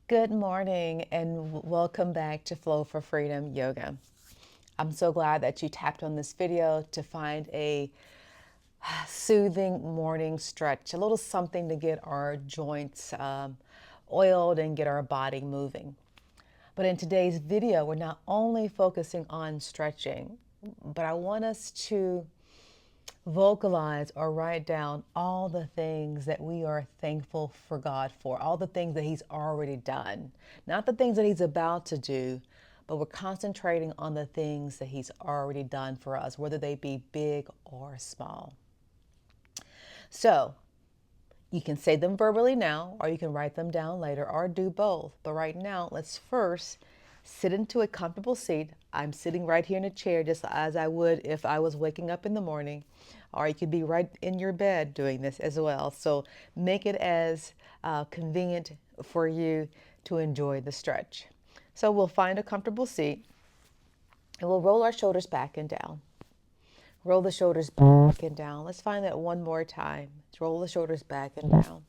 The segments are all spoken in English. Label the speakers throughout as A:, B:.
A: Good morning and welcome back to Flow for Freedom Yoga. I'm so glad that you tapped on this video to find a soothing morning stretch, a little something to get our joints oiled and get our body moving. But in today's video, we're not only focusing on stretching, but I want us to vocalize or write down all the things that we are thankful for God for, all the things that He's already done, not the things that He's about to do, but we're concentrating on the things that He's already done for us, whether they be big or small. So you can say them verbally now, or you can write them down later, or do both. But right now, let's first sit into a comfortable seat. I'm sitting right here in a chair, just as I would if I was waking up in the morning, or you could be right in your bed doing this as well. So make it as convenient for you to enjoy the stretch. So we'll find a comfortable seat, and we'll roll our shoulders back and down. Roll the shoulders back and down. Let's find that one more time. Roll the shoulders back and down.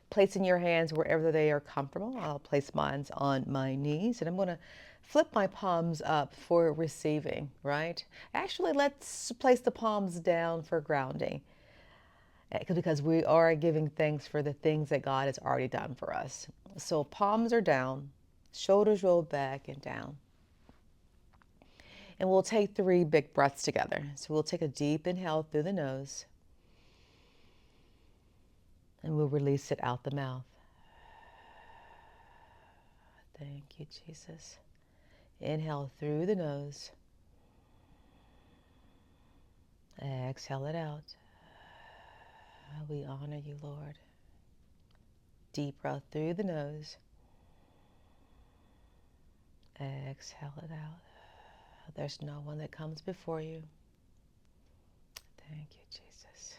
A: Placing your hands wherever they are comfortable. I'll place mine on my knees, and I'm going to flip my palms up for receiving, right? Actually, let's place the palms down for grounding, because we are giving thanks for the things that God has already done for us. So palms are down, shoulders rolled back and down. And we'll take 3 big breaths together. So we'll take a deep inhale through the nose, and we'll release it out the mouth. Thank you, Jesus. Inhale through the nose. Exhale it out. We honor you, Lord. Deep breath through the nose. Exhale it out. There's no one that comes before you. Thank you, Jesus.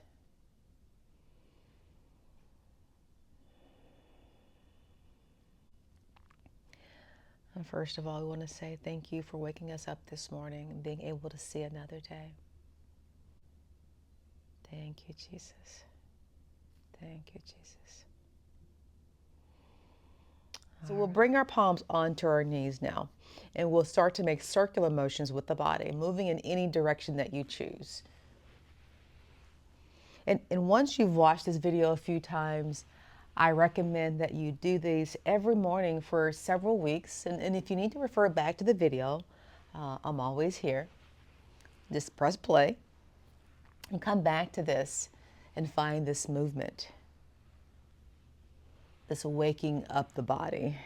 A: And first of all, we want to say thank you for waking us up this morning and being able to see another day. Thank you, Jesus. Thank you, Jesus. So we'll bring our palms onto our knees now, and we'll start to make circular motions with the body, moving in any direction that you choose. And once you've watched this video a few times, I recommend that you do these every morning for several weeks. And if you need to refer back to the video, I'm always here. Just press play and come back to this and find this movement, this waking up the body,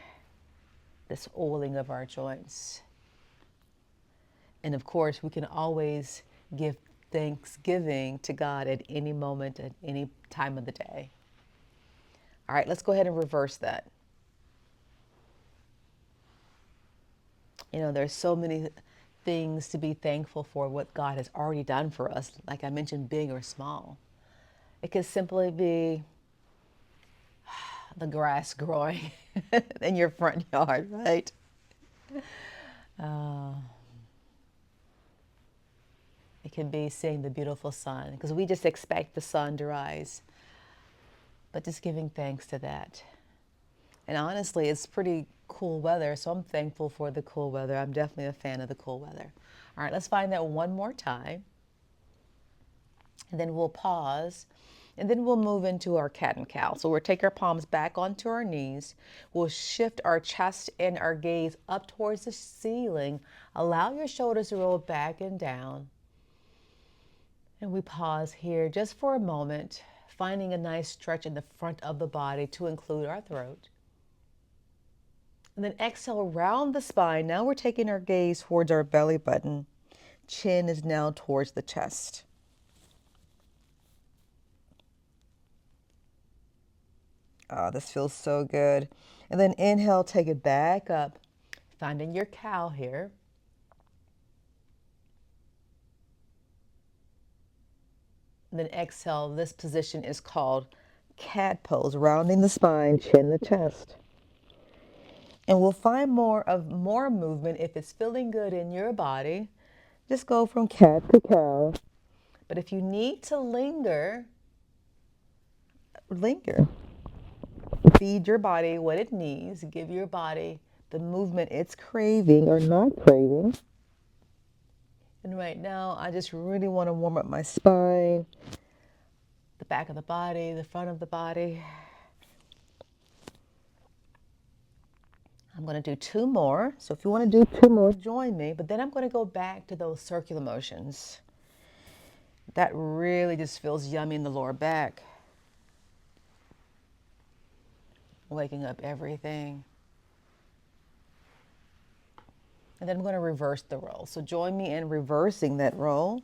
A: this oiling of our joints. And of course, we can always give thanksgiving to God at any moment, at any time of the day. All right, let's go ahead and reverse that. You know, there's so many things to be thankful for, what God has already done for us, like I mentioned, big or small. It could simply be the grass growing in your front yard, right? It can be seeing the beautiful sun, because we just expect the sun to rise, but just giving thanks to that. And honestly, it's pretty cool weather, so I'm thankful for the cool weather. I'm definitely a fan of the cool weather. All right, let's find that one more time. And then we'll pause, and then we'll move into our cat and cow. So we'll take our palms back onto our knees. We'll shift our chest and our gaze up towards the ceiling. Allow your shoulders to roll back and down. And we pause here just for a moment, finding a nice stretch in the front of the body to include our throat. And then exhale around the spine. Now we're taking our gaze towards our belly button. Chin is now towards the chest. Oh, this feels so good. And then inhale, take it back up, finding your cow here. And then exhale, this position is called cat pose, rounding the spine, chin the chest. And we'll find more movement if it's feeling good in your body. Just go from cat to cow. But if you need to linger, linger. feed your body what it needs. Give your body the movement it's craving or not craving. And right now, I just really want to warm up my spine, the back of the body, the front of the body. I'm going to do 2 more. So if you want to do 2 more, join me. But then I'm going to go back to those circular motions. That really just feels yummy in the lower back. Waking up everything. And then I'm going to reverse the roll. So join me in reversing that roll.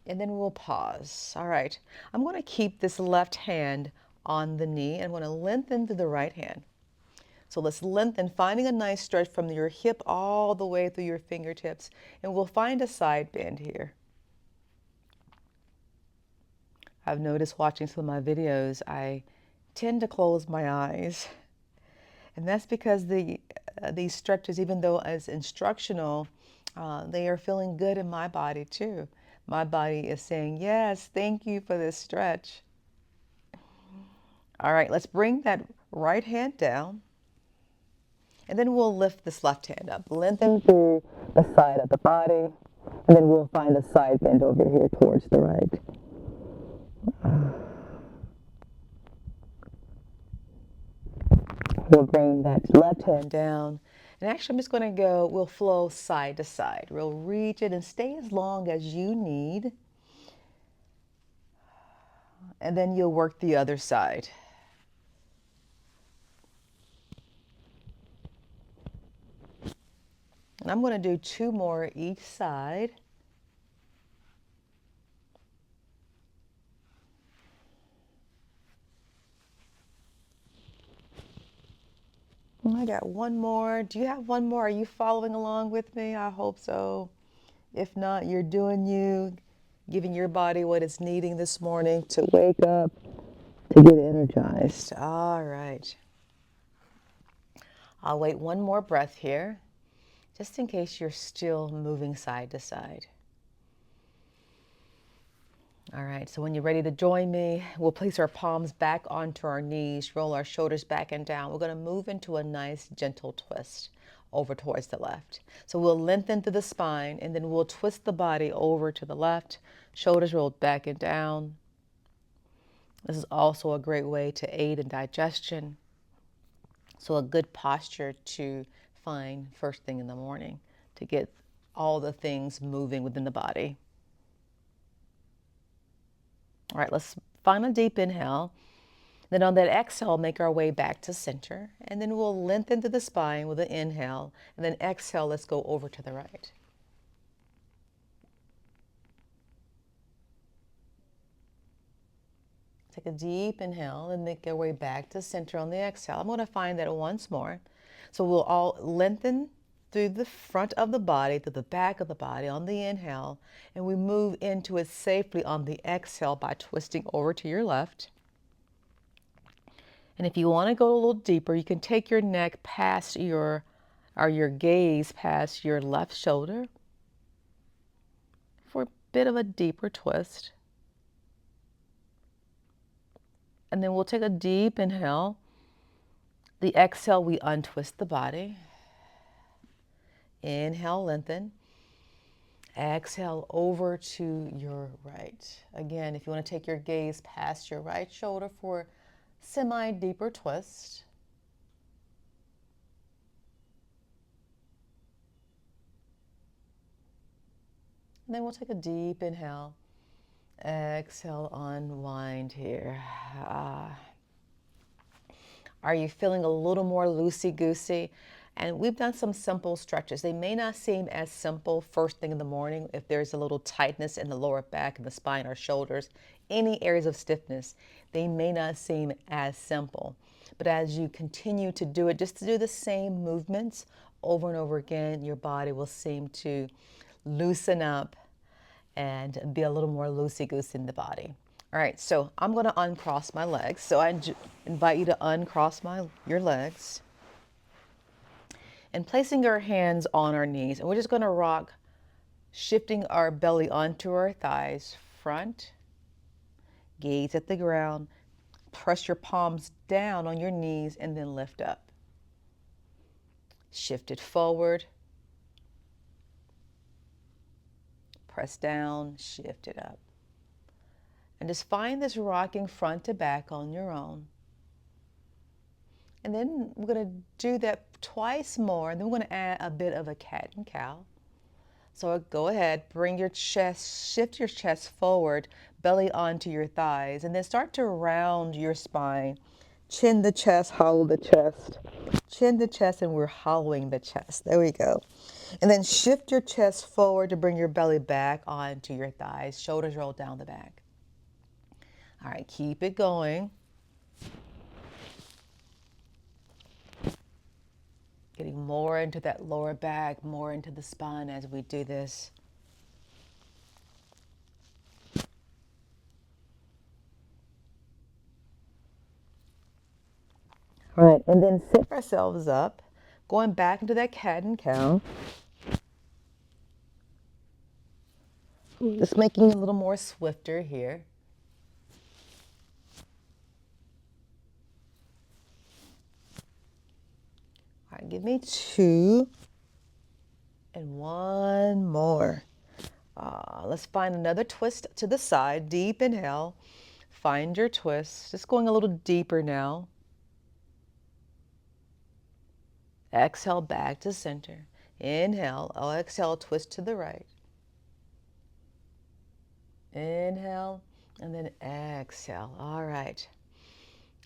A: And then we'll pause. All right. I'm going to keep this left hand on the knee. And I'm going to lengthen through the right hand. So let's lengthen, finding a nice stretch from your hip all the way through your fingertips. And we'll find a side bend here. I've noticed watching some of my videos, I tend to close my eyes. And that's because these stretches, even though as instructional, they are feeling good in my body too. My body is saying, yes, thank you for this stretch. All right, let's bring that right hand down. And then we'll lift this left hand up. Lengthen through the side of the body. And then we'll find a side bend over here towards the right. We'll bring that left hand down. And actually, I'm just going to go, we'll flow side to side. We'll reach it and stay as long as you need. And then you'll work the other side. And I'm going to do 2 more each side. I got 1 more. Do you have 1 more? Are you following along with me? I hope so. If not, you're doing you, giving your body what it's needing this morning to wake up, to get energized. All right. I'll wait 1 more breath here, just in case you're still moving side to side. All right, so when you're ready to join me, we'll place our palms back onto our knees, roll our shoulders back and down. We're going to move into a nice gentle twist over towards the left. So we'll lengthen through the spine, and then we'll twist the body over to the left, shoulders rolled back and down. This is also a great way to aid in digestion. So a good posture to find first thing in the morning to get all the things moving within the body. All right, let's find a deep inhale. Then on that exhale, make our way back to center. And then we'll lengthen through the spine with an inhale. And then exhale, let's go over to the right. Take a deep inhale and make our way back to center on the exhale. I'm going to find that once more. So we'll all lengthen through the front of the body, to the back of the body on the inhale, and we move into it safely on the exhale by twisting over to your left. And if you want to go a little deeper, you can take your neck past your gaze past your left shoulder for a bit of a deeper twist. And then we'll take a deep inhale. The exhale, we untwist the body. Inhale, lengthen. Exhale over to your right. Again, if you want to take your gaze past your right shoulder for a semi-deeper twist. And then we'll take a deep inhale. Exhale, unwind here. Are you feeling a little more loosey-goosey? And we've done some simple stretches. They may not seem as simple first thing in the morning if there's a little tightness in the lower back and the spine or shoulders, any areas of stiffness, they may not seem as simple. But as you continue to do it, just to do the same movements over and over again, your body will seem to loosen up and be a little more loosey-goosey in the body. All right, so I'm going to uncross my legs. So I invite you to uncross your legs. And placing our hands on our knees. And we're just going to rock, shifting our belly onto our thighs, front, gaze at the ground, Press your palms down on your knees and then lift up. Shift it forward. Press down, shift it up. And just find this rocking front to back on your own. And then we're going to do that twice more, and then we're going to add a bit of a cat and cow. So go ahead, bring your chest, shift your chest forward, belly onto your thighs, and then start to round your spine. Chin the chest, hollow the chest. Chin the chest, and we're hollowing the chest. There we go. And then shift your chest forward to bring your belly back onto your thighs. Shoulders roll down the back. All right, keep it going. Getting more into that lower back, more into the spine as we do this. All right, and then sit ourselves up, going back into that cat and cow. Just making it a little more swifter here. All right, give me 2 and 1 more. Let's find another twist to the side. Deep inhale. Find your twist. Just going a little deeper now. Exhale back to center. Inhale. Exhale, twist to the right. Inhale and then exhale. All right.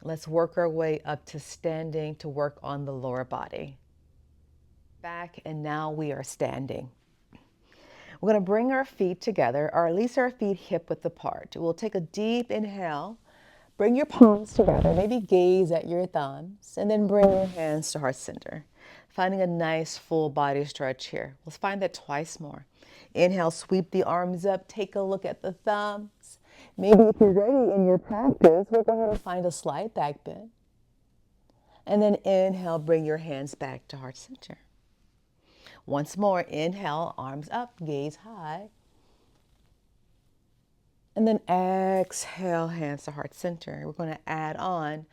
A: Let's work our way up to standing to work on the lower body. Back, and now we are standing. We're going to bring our feet together, or at least our feet hip width apart. We'll take a deep inhale. Bring your palms together, maybe gaze at your thumbs, and then bring your hands to heart center. Finding a nice full body stretch here. Let's find that twice more. Inhale, sweep the arms up, take a look at the thumbs. Maybe if you're ready in your practice, we'll go ahead and find a slight back bend. And then inhale, bring your hands back to heart center. Once more, inhale, arms up, gaze high. And then exhale, hands to heart center. We're going to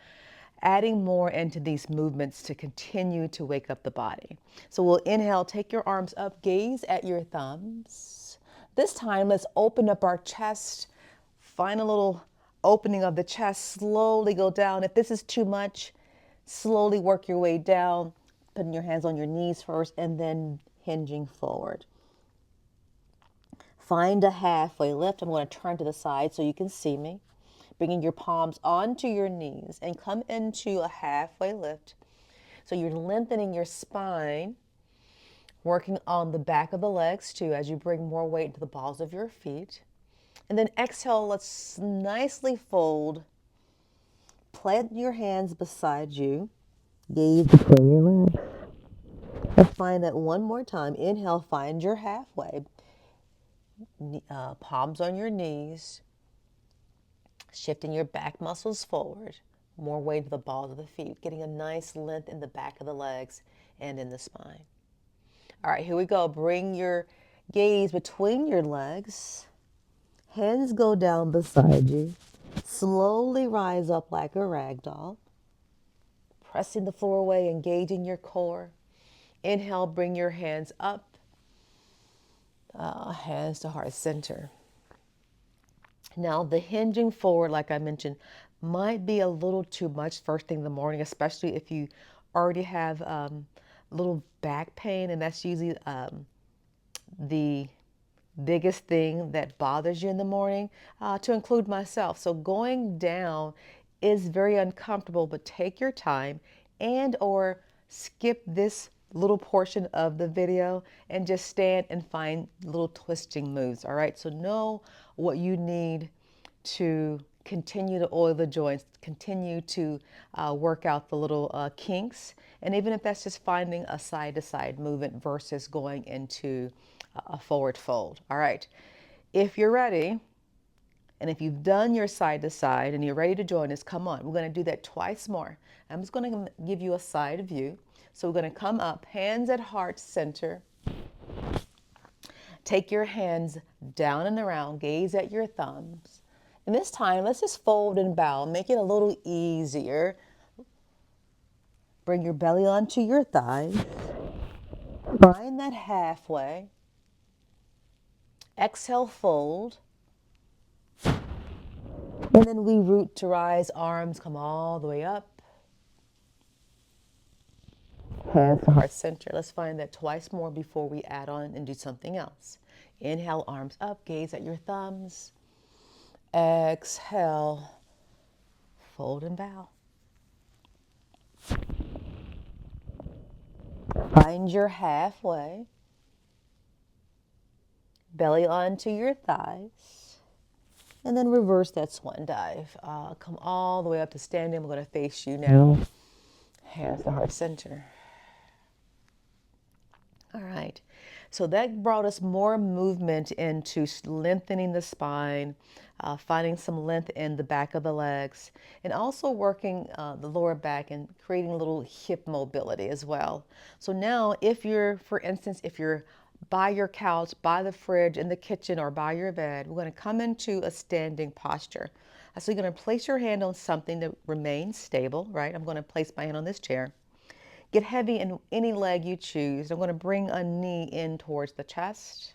A: adding more into these movements to continue to wake up the body. So we'll inhale, take your arms up, gaze at your thumbs. This time, let's open up our chest. Find a little opening of the chest, slowly go down. If this is too much, slowly work your way down, putting your hands on your knees first and then hinging forward. Find a halfway lift. I'm going to turn to the side so you can see me. Bringing your palms onto your knees and come into a halfway lift. So you're lengthening your spine, working on the back of the legs too as you bring more weight into the balls of your feet. And then exhale, let's nicely fold. Plant your hands beside you. Gaze between your legs. Let's find that one more time. Inhale, find your halfway. Palms on your knees. Shifting your back muscles forward. More weight to the balls of the feet. Getting a nice length in the back of the legs and in the spine. All right, here we go. Bring your gaze between your legs. Hands go down beside you. Slowly rise up like a rag doll. Pressing the floor away, engaging your core. Inhale, bring your hands up. Hands to heart center. Now, the hinging forward, like I mentioned, might be a little too much first thing in the morning, especially if you already have a little back pain, and that's usually the biggest thing that bothers you in the morning, to include myself. So going down is very uncomfortable, but take your time and or skip this little portion of the video and just stand and find little twisting moves. All right, so know what you need to continue to oil the joints, continue to work out the little kinks, and even if that's just finding a side-to-side movement versus going into a forward fold. All right, if you're ready, and if you've done your side-to-side and you're ready to join us, come on. We're going to do that twice more. I'm just going to give you a side view. So we're going to come up, hands at heart center. Take your hands down and around, gaze at your thumbs, And this time, let's just fold and bow. Make it a little easier. Bring your belly onto your thighs. Find that halfway. Exhale, fold. And then we root to rise. Arms come all the way up. Hands to heart center. Let's find that twice more before we add on and do something else. Inhale, arms up. Gaze at your thumbs. Exhale, fold and bow. Find your halfway. Belly onto your thighs. And then reverse that swan dive. Come all the way up to standing. I'm going to face you now. Hands to heart center. All right. So that brought us more movement into lengthening the spine, finding some length in the back of the legs, and also working the lower back and creating a little hip mobility as well. So now if you're, for instance, if you're by your couch, by the fridge, in the kitchen, or by your bed, we're going to come into a standing posture. So you're going to place your hand on something that remains stable, right? I'm going to place my hand on this chair. Get heavy in any leg you choose. I'm going to bring a knee in towards the chest,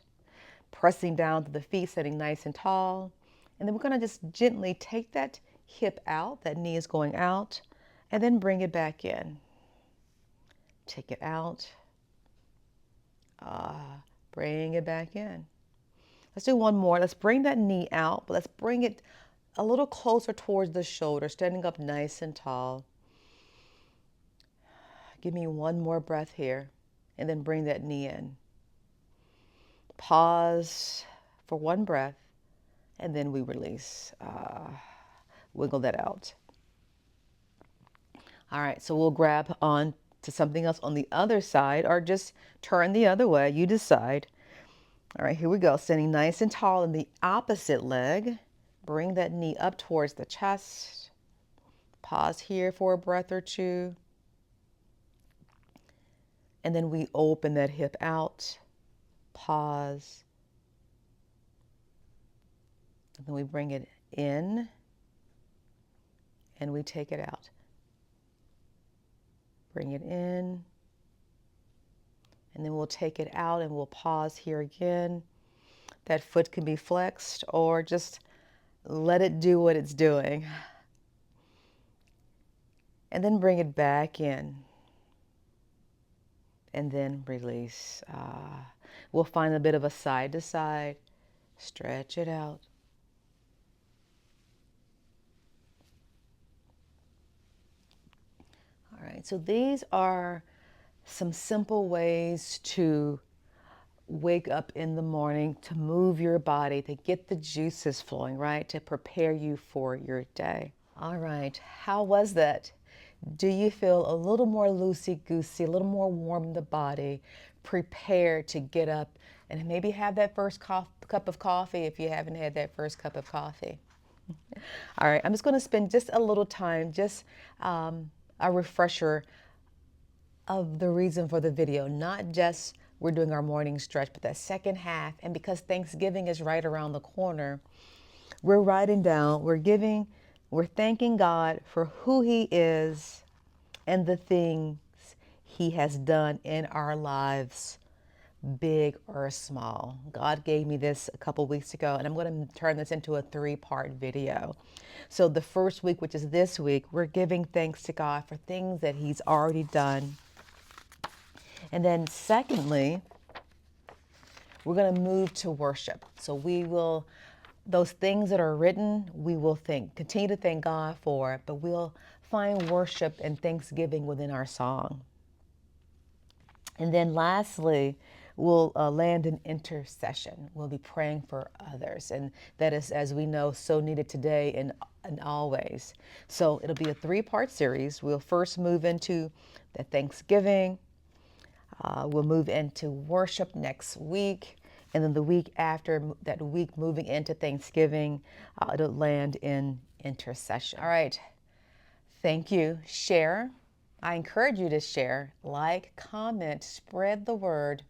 A: pressing down to the feet, sitting nice and tall. And then we're going to just gently take that hip out. That knee is going out. And then bring it back in. Take it out. Bring it back in. Let's do one more. Let's bring that knee out, but let's bring it a little closer towards the shoulder, standing up nice and tall. Give me one more breath here, and then bring that knee in. Pause for one breath, and then we release. Wiggle that out. All right, so we'll grab on to something else on the other side, or just turn the other way. You decide. All right, here we go. Standing nice and tall in the opposite leg. Bring that knee up towards the chest. Pause here for a breath or two. And then we open that hip out. Pause. And then we bring it in. And we take it out. Bring it in. And then we'll take it out and we'll pause here again. That foot can be flexed or just let it do what it's doing. And then bring it back in. And then release. We'll find a bit of a side to side. Stretch it out. All right, so these are some simple ways to wake up in the morning, to move your body, to get the juices flowing, right? To prepare you for your day. All right, how was that? Do you feel a little more loosey-goosey, a little more warm in the body, prepared to get up and maybe have that first cup of coffee if you haven't had that first cup of coffee? All right, I'm just going to spend just a little time, just a refresher of the reason for the video, not just we're doing our morning stretch, but that second half. And because Thanksgiving is right around the corner, we're writing down, we're thanking God for who He is and the things He has done in our lives, big or small. God gave me this a couple weeks ago, and I'm going to turn this into a 3-part video. So the first week, which is this week, we're giving thanks to God for things that He's already done. And then secondly, we're going to move to worship. So we will, those things that are written, we will continue to thank God for, but we'll find worship and thanksgiving within our song. And then lastly, we'll land in intercession. We'll be praying for others. And that is, as we know, so needed today and always. So it'll be a 3-part series. We'll first move into the Thanksgiving. We'll move into worship next week. And then the week after that week, moving into Thanksgiving, it'll land in intercession. All right. Thank you. Share. I encourage you to share, like, comment, spread the word,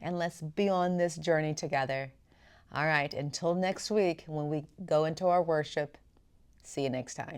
A: and let's be on this journey together. All right, until next week when we go into our worship, see you next time.